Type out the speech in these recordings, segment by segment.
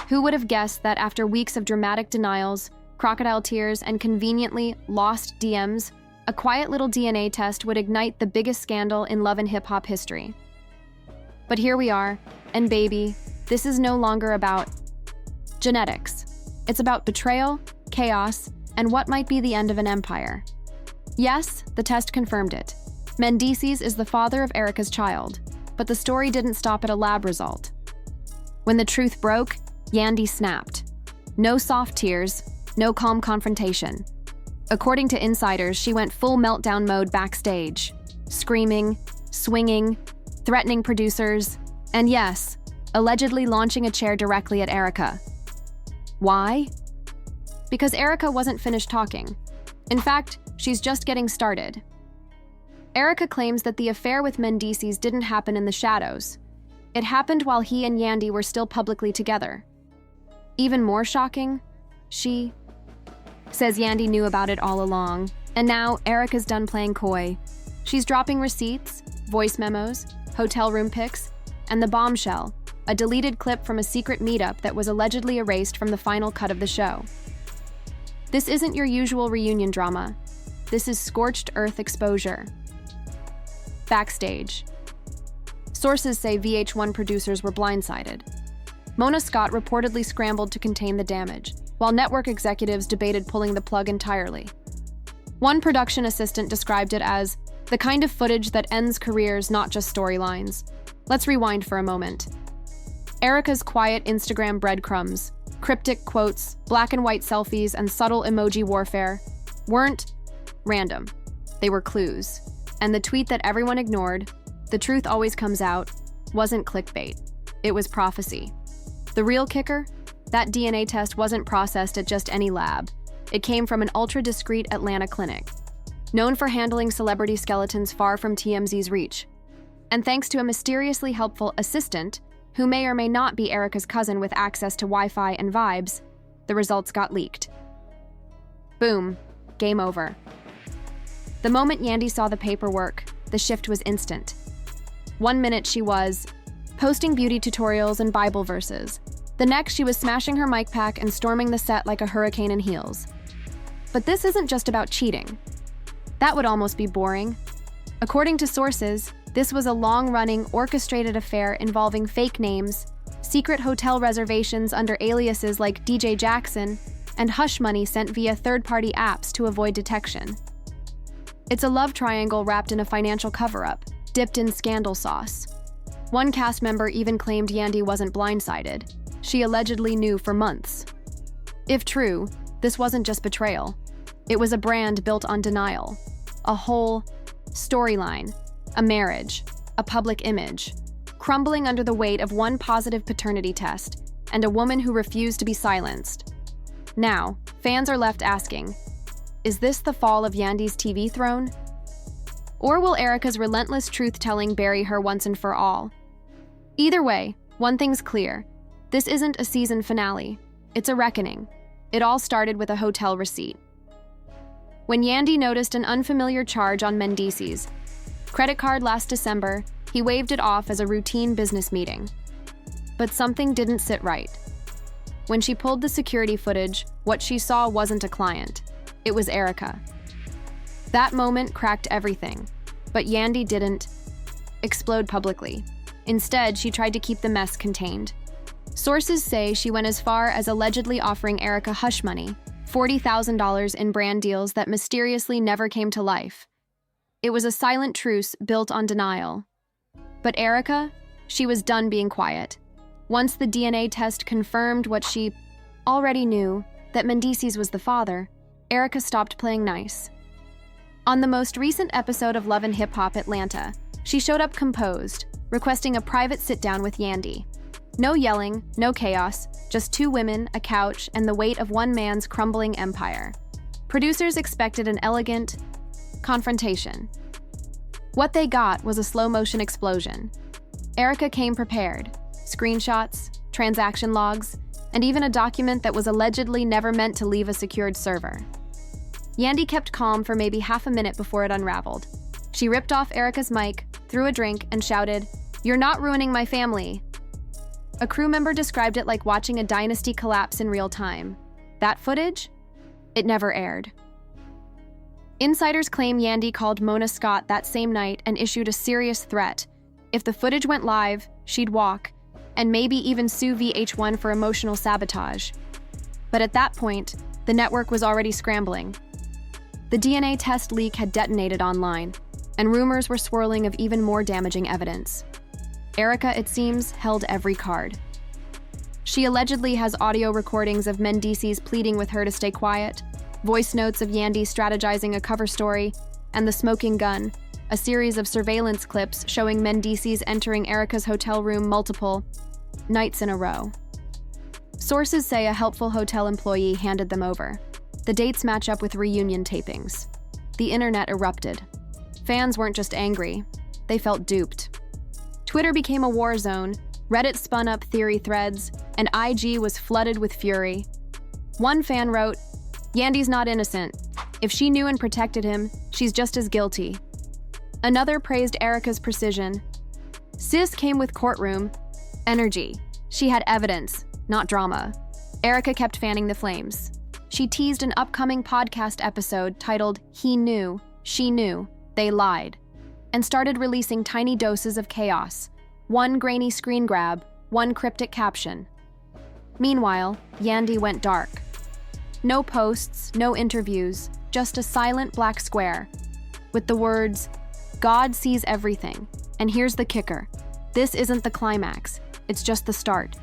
Who would have guessed that after weeks of dramatic denials, crocodile tears, and conveniently lost DMs, a quiet little DNA test would ignite the biggest scandal in love and hip-hop history? But here we are, and baby, this is no longer about genetics. It's about betrayal, chaos, and what might be the end of an empire. Yes, the test confirmed it. Mendeecees is the father of Erica's child, but the story didn't stop at a lab result. When the truth broke, Yandy snapped. No soft tears, no calm confrontation. According to insiders, she went full meltdown mode backstage, screaming, swinging, threatening producers, and yes, allegedly launching a chair directly at Erica. Why? Because Erica wasn't finished talking. In fact, she's just getting started. Erica claims that the affair with Mendeecees didn't happen in the shadows. It happened while he and Yandy were still publicly together. Even more shocking, she says Yandy knew about it all along, and now Erica's done playing coy. She's dropping receipts, voice memos, hotel room pics, and the bombshell, a deleted clip from a secret meetup that was allegedly erased from the final cut of the show. This isn't your usual reunion drama. This is scorched earth exposure. Backstage. Sources say VH1 producers were blindsided. Mona Scott reportedly scrambled to contain the damage, while network executives debated pulling the plug entirely. One production assistant described it as the kind of footage that ends careers, not just storylines. Let's rewind for a moment. Erica's quiet Instagram breadcrumbs, cryptic quotes, black and white selfies, and subtle emoji warfare weren't random. They were clues. And the tweet that everyone ignored, "The truth always comes out," wasn't clickbait. It was prophecy. The real kicker? That DNA test wasn't processed at just any lab. It came from an ultra-discreet Atlanta clinic, known for handling celebrity skeletons far from TMZ's reach. And thanks to a mysteriously helpful assistant, who may or may not be Erica's cousin with access to Wi-Fi and vibes, the results got leaked. Boom. Game over. The moment Yandy saw the paperwork, the shift was instant. 1 minute she was posting beauty tutorials and Bible verses. The next, she was smashing her mic pack and storming the set like a hurricane in heels. But this isn't just about cheating. That would almost be boring. According to sources, this was a long-running, orchestrated affair involving fake names, secret hotel reservations under aliases like DJ Jackson, and hush money sent via third-party apps to avoid detection. It's a love triangle wrapped in a financial cover-up, dipped in scandal sauce. One cast member even claimed Yandy wasn't blindsided. She allegedly knew for months. If true, this wasn't just betrayal. It was a brand built on denial. A whole storyline, a marriage, a public image, crumbling under the weight of one positive paternity test and a woman who refused to be silenced. Now, fans are left asking, is this the fall of Yandy's TV throne? Or will Erica's relentless truth-telling bury her once and for all? Either way, one thing's clear. This isn't a season finale. It's a reckoning. It all started with a hotel receipt. When Yandy noticed an unfamiliar charge on Mendeecees' credit card last December, he waved it off as a routine business meeting. But something didn't sit right. When she pulled the security footage, what she saw wasn't a client. It was Erica. That moment cracked everything, but Yandy didn't explode publicly. Instead, she tried to keep the mess contained. Sources say she went as far as allegedly offering Erica hush money, $40,000 in brand deals that mysteriously never came to life. It was a silent truce built on denial. But Erica, she was done being quiet. Once the DNA test confirmed what she already knew, that Mendeecees was the father, Erica stopped playing nice. On the most recent episode of Love and Hip Hop Atlanta, she showed up composed, requesting a private sit-down with Yandy. No yelling, no chaos, just two women, a couch, and the weight of one man's crumbling empire. Producers expected an elegant confrontation. What they got was a slow-motion explosion. Erica came prepared. Screenshots, transaction logs, and even a document that was allegedly never meant to leave a secured server. Yandy kept calm for maybe half a minute before it unraveled. She ripped off Erica's mic, threw a drink, and shouted, "You're not ruining my family." A crew member described it like watching a dynasty collapse in real time. That footage? It never aired. Insiders claim Yandy called Mona Scott that same night and issued a serious threat. If the footage went live, she'd walk, and maybe even sue VH1 for emotional sabotage. But at that point, the network was already scrambling. The DNA test leak had detonated online, and rumors were swirling of even more damaging evidence. Erica, it seems, held every card. She allegedly has audio recordings of Mendeecees pleading with her to stay quiet, voice notes of Yandy strategizing a cover story, and the smoking gun, a series of surveillance clips showing Mendeecees entering Erica's hotel room multiple nights in a row. Sources say a helpful hotel employee handed them over. The dates match up with reunion tapings. The internet erupted. Fans weren't just angry, they felt duped. Twitter became a war zone, Reddit spun up theory threads, and IG was flooded with fury. One fan wrote, "Yandy's not innocent. If she knew and protected him, she's just as guilty." Another praised Erica's precision. "Sis came with courtroom energy. She had evidence, not drama." Erica kept fanning the flames. She teased an upcoming podcast episode titled "He Knew, She Knew, They Lied," and started releasing tiny doses of chaos. One grainy screen grab, one cryptic caption. Meanwhile, Yandy went dark. No posts, no interviews, just a silent black square with the words, "God sees everything, and here's the kicker. This isn't the climax, it's just the start."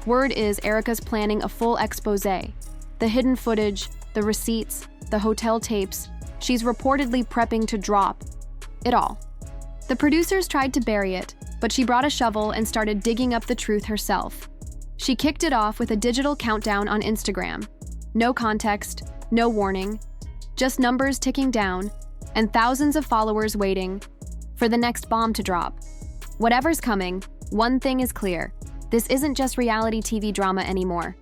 Word is Erica's planning a full expose. The hidden footage, the receipts, the hotel tapes, she's reportedly prepping to drop it all. The producers tried to bury it, but she brought a shovel and started digging up the truth herself. She kicked it off with a digital countdown on Instagram. No context, no warning, just numbers ticking down, and thousands of followers waiting for the next bomb to drop. Whatever's coming, one thing is clear. This isn't just reality TV drama anymore.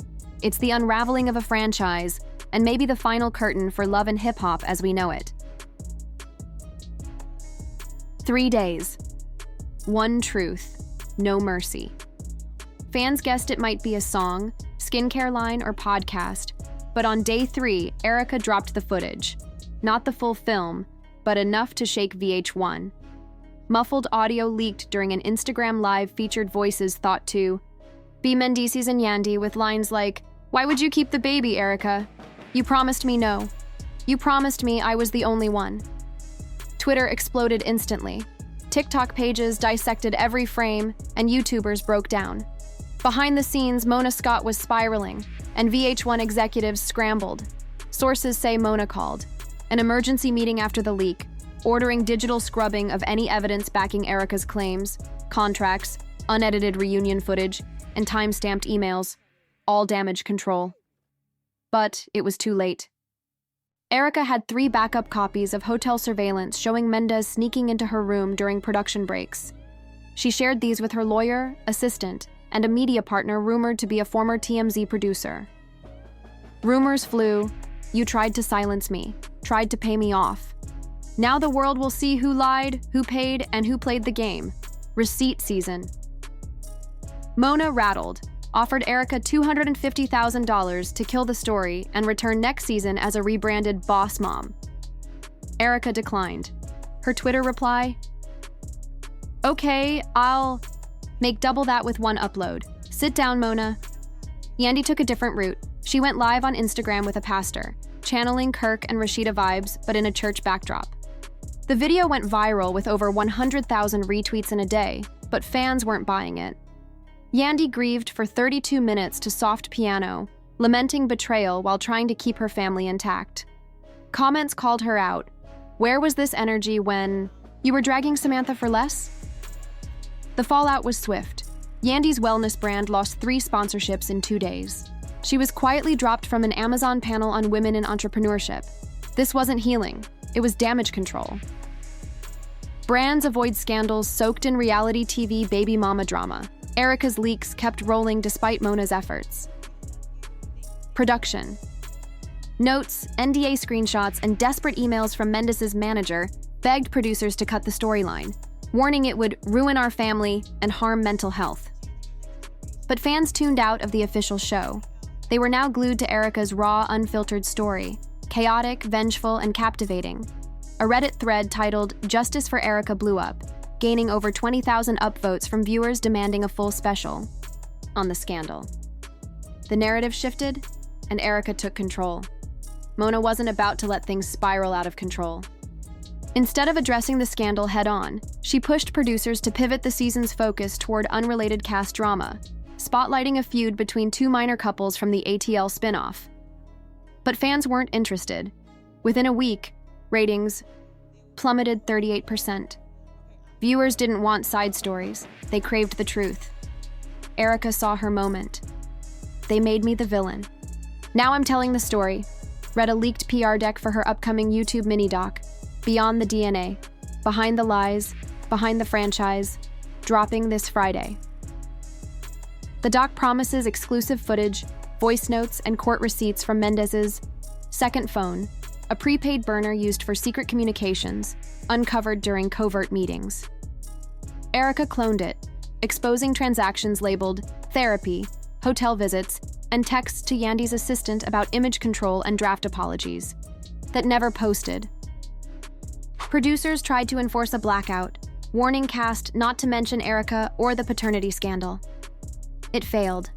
It's the unraveling of a franchise, and maybe the final curtain for love and hip-hop as we know it. 3 days. One truth. No mercy. Fans guessed it might be a song, skincare line, or podcast, but on day 3, Erica dropped the footage. Not the full film, but enough to shake VH1. Muffled audio leaked during an Instagram Live featured voices thought to be Mendeecees and Yandy with lines like, "Why would you keep the baby, Erica? You promised me no. You promised me I was the only one." Twitter exploded instantly. TikTok pages dissected every frame, and YouTubers broke down. Behind the scenes, Mona Scott was spiraling, and VH1 executives scrambled. Sources say Mona called an emergency meeting after the leak, ordering digital scrubbing of any evidence backing Erica's claims, contracts, unedited reunion footage, and time-stamped emails, all damage control. But it was too late. Erica had 3 backup copies of hotel surveillance showing Mendeecees sneaking into her room during production breaks. She shared these with her lawyer, assistant, and a media partner rumored to be a former TMZ producer. Rumors flew, "You tried to silence me, tried to pay me off. Now the world will see who lied, who paid, and who played the game. Receipt season." Mona rattled, offered Erica $250,000 to kill the story and return next season as a rebranded boss mom. Erica declined. Her Twitter reply, "Okay, I'll make double that with 1 upload. Sit down, Mona." Yandy took a different route. She went live on Instagram with a pastor, channeling Kirk and Rashida vibes, but in a church backdrop. The video went viral with over 100,000 retweets in a day, but fans weren't buying it. Yandy grieved for 32 minutes to soft piano, lamenting betrayal while trying to keep her family intact. Comments called her out. Where was this energy when you were dragging Samantha for less? The fallout was swift. Yandy's wellness brand lost 3 sponsorships in 2 days. She was quietly dropped from an Amazon panel on women in entrepreneurship. This wasn't healing, it was damage control. Brands avoid scandals soaked in reality TV baby mama drama. Erica's leaks kept rolling despite Mona's efforts. Production. Notes, NDA screenshots, and desperate emails from Mendeecees' manager begged producers to cut the storyline, warning it would ruin our family and harm mental health. But fans tuned out of the official show. They were now glued to Erica's raw, unfiltered story, chaotic, vengeful, and captivating. A Reddit thread titled "Justice for Erica" blew up, gaining over 20,000 upvotes from viewers demanding a full special on the scandal. The narrative shifted, and Erica took control. Mona wasn't about to let things spiral out of control. Instead of addressing the scandal head-on, she pushed producers to pivot the season's focus toward unrelated cast drama, spotlighting a feud between two minor couples from the ATL spin-off. But fans weren't interested. Within a week, ratings plummeted 38%. Viewers didn't want side stories. They craved the truth. Erica saw her moment. "They made me the villain. Now I'm telling the story." Read a leaked PR deck for her upcoming YouTube mini-doc, Beyond the DNA, Behind the Lies, Behind the Franchise, dropping this Friday. The doc promises exclusive footage, voice notes, and court receipts from Mendeecees' second phone, a prepaid burner used for secret communications, uncovered during covert meetings. Erica cloned it, exposing transactions labeled therapy, hotel visits, and texts to Yandy's assistant about image control and draft apologies that never posted. Producers tried to enforce a blackout, warning cast not to mention Erica or the paternity scandal. It failed.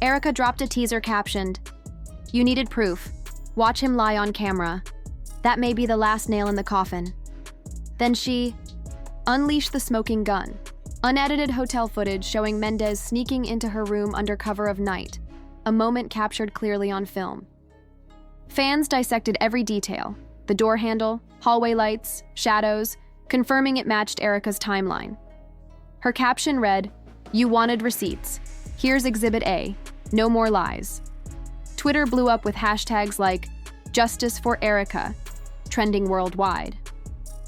Erica dropped a teaser captioned, "You needed proof. Watch him lie on camera. That may be the last nail in the coffin." Then she unleashed the smoking gun, unedited hotel footage showing Mendeecees sneaking into her room under cover of night, a moment captured clearly on film. Fans dissected every detail, the door handle, hallway lights, shadows, confirming it matched Erica's timeline. Her caption read, "You wanted receipts. Here's Exhibit A. No more lies." Twitter blew up with hashtags like "Justice for Erica," trending worldwide.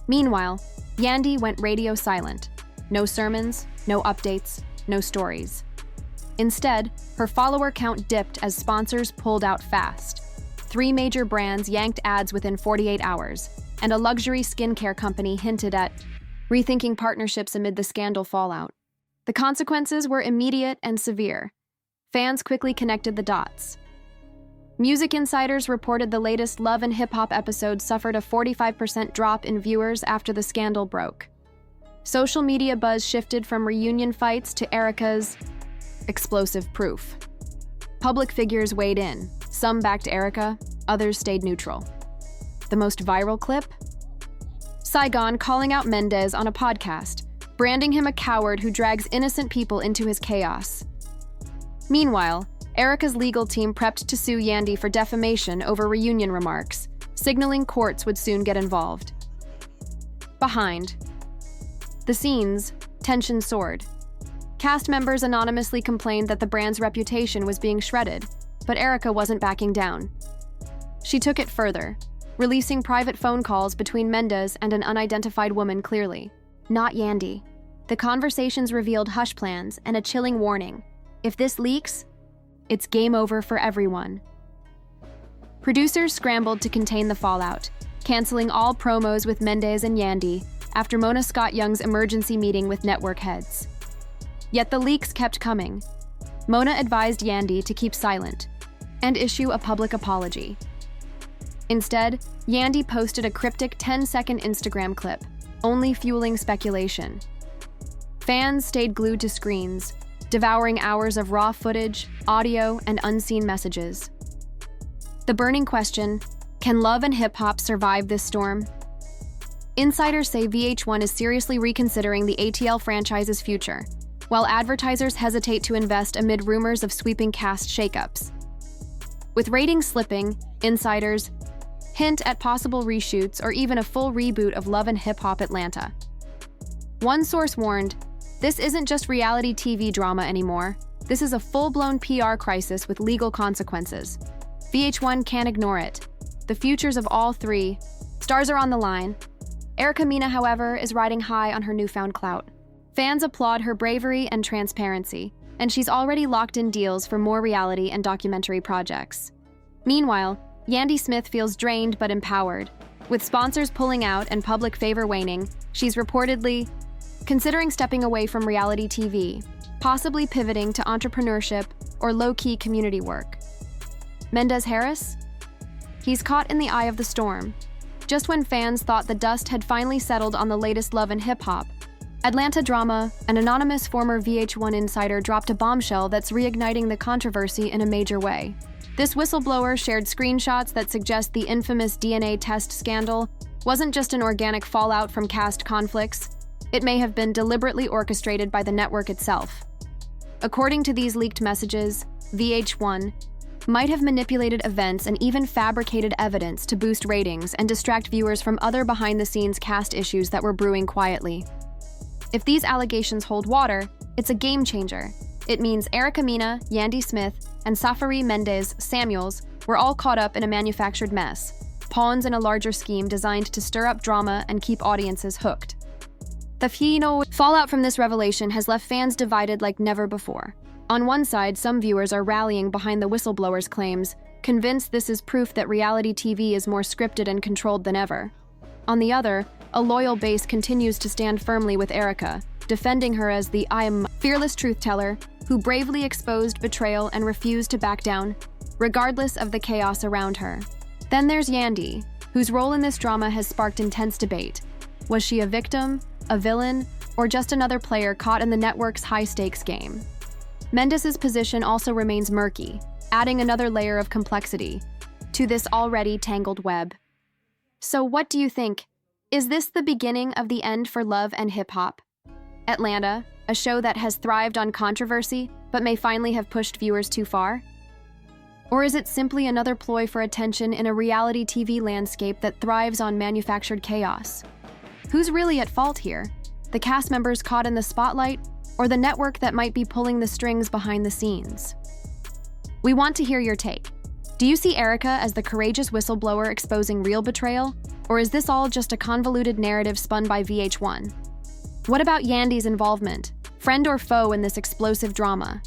Meanwhile, Yandy went radio silent. No sermons, no updates, no stories. Instead, her follower count dipped as sponsors pulled out fast. 3 major brands yanked ads within 48 hours, and a luxury skincare company hinted at rethinking partnerships amid the scandal fallout. The consequences were immediate and severe. Fans quickly connected the dots. Music insiders reported the latest Love and Hip Hop episode suffered a 45% drop in viewers after the scandal broke. Social media buzz shifted from reunion fights to Erica's explosive proof. Public figures weighed in. Some backed Erica, others stayed neutral. The most viral clip? Saigon calling out Mendeecees on a podcast, branding him a coward who drags innocent people into his chaos. Meanwhile, Erica's legal team prepped to sue Yandy for defamation over reunion remarks, signaling courts would soon get involved. Behind the scenes, tension soared. Cast members anonymously complained that the brand's reputation was being shredded, but Erica wasn't backing down. She took it further, releasing private phone calls between Mendeecees and an unidentified woman clearly, not Yandy. The conversations revealed hush plans and a chilling warning. If this leaks, it's game over for everyone. Producers scrambled to contain the fallout, canceling all promos with Mendeecees and Yandy after Mona Scott Young's emergency meeting with network heads. Yet the leaks kept coming. Mona advised Yandy to keep silent and issue a public apology. Instead, Yandy posted a cryptic 10-second Instagram clip, only fueling speculation. Fans stayed glued to screens, devouring hours of raw footage, audio, and unseen messages. The burning question, can love and hip-hop survive this storm? Insiders say VH1 is seriously reconsidering the ATL franchise's future, while advertisers hesitate to invest amid rumors of sweeping cast shakeups. With ratings slipping, insiders hint at possible reshoots or even a full reboot of Love and Hip Hop Atlanta. One source warned, "This isn't just reality TV drama anymore. This is a full-blown PR crisis with legal consequences. VH1 can't ignore it. The futures of all 3 stars are on the line." Erica Mena, however, is riding high on her newfound clout. Fans applaud her bravery and transparency, and she's already locked in deals for more reality and documentary projects. Meanwhile, Yandy Smith feels drained but empowered. With sponsors pulling out and public favor waning, she's reportedly considering stepping away from reality TV. possibly pivoting to entrepreneurship or low-key community work. Mendeecees Harris? He's caught in the eye of the storm. Just when fans thought the dust had finally settled on the latest love and hip-hop, Atlanta drama, an anonymous former VH1 insider dropped a bombshell that's reigniting the controversy in a major way. This whistleblower shared screenshots that suggest the infamous DNA test scandal wasn't just an organic fallout from cast conflicts. It may have been deliberately orchestrated by the network itself. According to these leaked messages, VH1 might have manipulated events and even fabricated evidence to boost ratings and distract viewers from other behind-the-scenes cast issues that were brewing quietly. If these allegations hold water, it's a game changer. It means Erica Mena, Yandy Smith, and Safari Mendez Samuels were all caught up in a manufactured mess, pawns in a larger scheme designed to stir up drama and keep audiences hooked. The fallout from this revelation has left fans divided like never before. On one side, some viewers are rallying behind the whistleblower's claims, convinced this is proof that reality TV is more scripted and controlled than ever. On the other, a loyal base continues to stand firmly with Erica, defending her as the fearless truth-teller who bravely exposed betrayal and refused to back down, regardless of the chaos around her. Then there's Yandy, whose role in this drama has sparked intense debate. Was she a victim, a villain, or just another player caught in the network's high-stakes game? Mendeecees' position also remains murky, adding another layer of complexity to this already tangled web. So what do you think? Is this the beginning of the end for love and hip-hop? Atlanta, a show that has thrived on controversy but may finally have pushed viewers too far? Or is it simply another ploy for attention in a reality TV landscape that thrives on manufactured chaos? Who's really at fault here? The cast members caught in the spotlight, or the network that might be pulling the strings behind the scenes? We want to hear your take. Do you see Erica as the courageous whistleblower exposing real betrayal, or is this all just a convoluted narrative spun by VH1? What about Yandy's involvement, friend or foe in this explosive drama?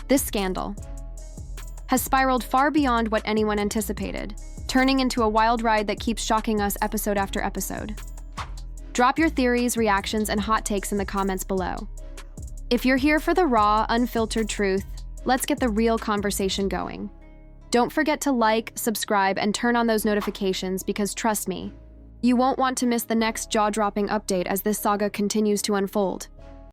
This scandal has spiraled far beyond what anyone anticipated, turning into a wild ride that keeps shocking us episode after episode. Drop your theories, reactions, and hot takes in the comments below. If you're here for the raw, unfiltered truth, let's get the real conversation going. Don't forget to like, subscribe, and turn on those notifications because trust me, you won't want to miss the next jaw-dropping update as this saga continues to unfold.